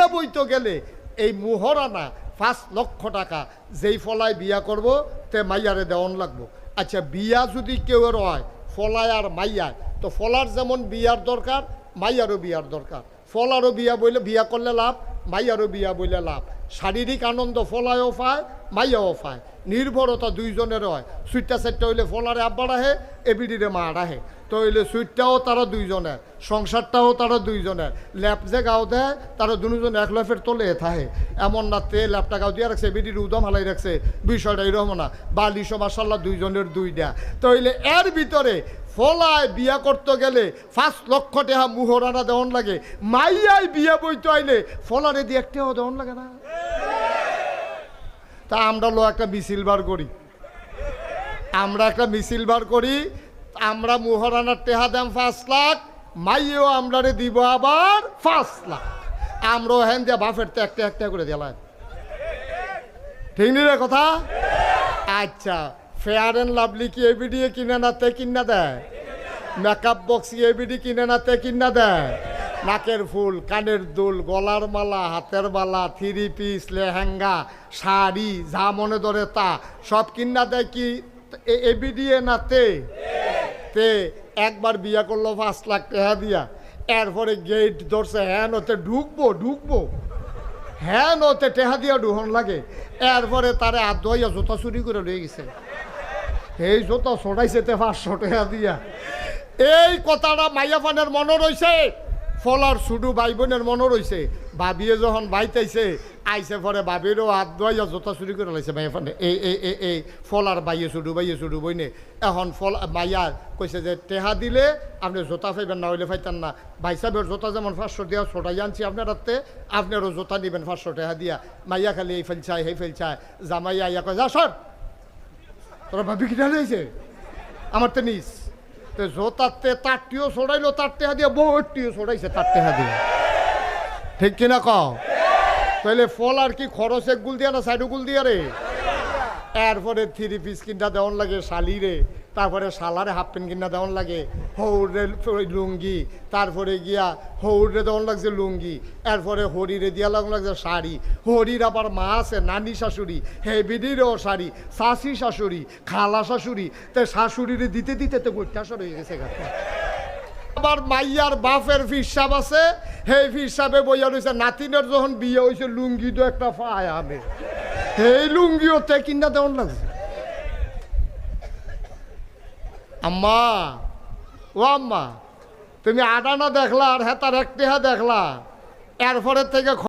বিয়া বইতে গেলে এই মোহরানা 5 লক্ষ টাকা যেই ফলায় বিয়া করব তে মাইয়ারে দেওয়ান লাগবো। আচ্ছা বিয়া যদি কেউ হয় ফলায় আর মাইয়ায়, তো ফলার যেমন বিয়ার দরকার মাইয়ারও বিয়ার দরকার। ফলারও বিয়া বইলে বিয়া করলে লাভ, মাইয়ারও বিয়া বইলে লাভ। শারীরিক আনন্দ ফলায়ও পায় মাইয়াও পায়, নির্ভরতা দুইজনের হয়। সুইটটা সেটটা হইলে ফলারে আব্বা রাহে, এবিডিরে মা রাহে, তো হইলে সুইটটাও তারা দুইজনের, সংসারটাও তারা দুইজনের। ল্যাপ যে গাও দেয় তারা দুজন এক ল্যাপের তোলে থাকে, এমন না তে ল্যাপটা গাও দিয়ে রাখছে এবিডির উদম হালাই রাখছে, বিষয়টা এরকম না। বালিশো মাসাল্লাহ দুইজনের দুইটা। তো হইলে এর ভিতরে ফলায় বিয়া করতে গেলে 5 লক্ষ টাকা মুহরানা দেওয়ান লাগে, মাইয়াই বিয়া বইতে আইলে ফলারে দিয়ে একটাও দেওয়ান লাগে না। তা আমরা একটা মিছিল বার করি, আমরা মুহরানার টেহা দাম 5 লাখ, মাইয়েও আমরারে দিব আবার 5 লাখ। আমরাও হ্যান দিয়া বাফের তো একটা একটা করে দিলাম, ঠিক নি রে কথা? আচ্ছা ফেয়ার অ্যান্ড লাভলি কি এবিডি কিনে না তে কিনা দেয়? মেকআপ বক্স কি এবিডি কিনে না তে কিনা দেয়? নাকের ফুল, কানের দুল, গলার মালা, হাতের বালা, 3 পিস, লেহেঙ্গা, শাড়ি, যা মনে ধরে তা সব কিনা দেয় কি এবিডি না তে? তে একবার বিয়া করলো 5 লাখ টাকা দিয়া, এরপরে গেট ধরছে হ্যান ওতে ঢুকবো হ্যান ওতে টেহা দিয়া ঢুহন লাগে। এরপরে তারে আদয়া জোতা চুরি করে লয়ে গেছে, এই জোতা ছড়াইছে তে 500 টাকা দিয়া। এই কথাটা মাইয়া ফানের মনে রয়েছে, ফলার ছুডু ভাই বোনের মনে রয়েছে। ভাবিয়ে যখন বাইতাইছে আইসে পরে ভাবিরও হাত ধোয়াইয়া জোতা চুরি করে লাইছে মাইয়া ফানে। এই ফলার বাইয়ে ছুডু বইনে। এখন ফল মাইয়া কইছে যে টেহা দিলে আপনি জোতা পাইবেন, না হইলে পাইতেন না। ভাই সাহেবের জোতা যেমন 500 দিয়া ছোটাই আনছি আপনার হাতে, আপনারও জোতা নেবেন 500 টাকা দিয়া। মাইয়া খালি এই ফেলছায় সেই ফেলছায়, জামাইয়া আইয়া কয় যা সর, তোরা ভাবি কিনা লইছে আমার তো নিস। তো জোতাতে তারটিও ছড়াইলো তার টেহা দিয়া, বউটিও ছড়াইছে তার টেহা দিয়ে, ঠিক কিনা কও? তাহলে ফল আর কি খরচ এক গুল দিয়া না সাইড গুল দিয়া রে? এরপরে 3 পিস কিনা দেওয়ান লাগে শালিরে, তারপরে শালারে হাফ প্যান্ট কিনা দেওয়ান লাগে, হৌরে লুঙ্গি, তারপরে গিয়া হৌরে দেওয়ান লাগছে লুঙ্গি, এরপরে হরিরে দিয়া লাগছে শাড়ি। হরির আবার মা আছে নানি শাশুড়ি, হেবিডিরও শাড়ি, শাশি শাশুড়ি, খালা শাশুড়ি, তাই শাশুড়িরে দিতে দিতে তো গোটাশর হয়ে গেছে। আবার মাইয়ার বাপের ফিসাব আছে, সেই ফিসাবে বইয়া রয়েছে নাতিনের যখন বিয়ে হয়েছে লুঙ্গি তো একটা পায় আনে, এই লুঙ্গিও তে কিনা দেওয়ান লাগছে। আম্মা ও আম্মা, তুমি আডানা দেখলা আর হেতার এক টেহা দেখলা, এরপরের থেকে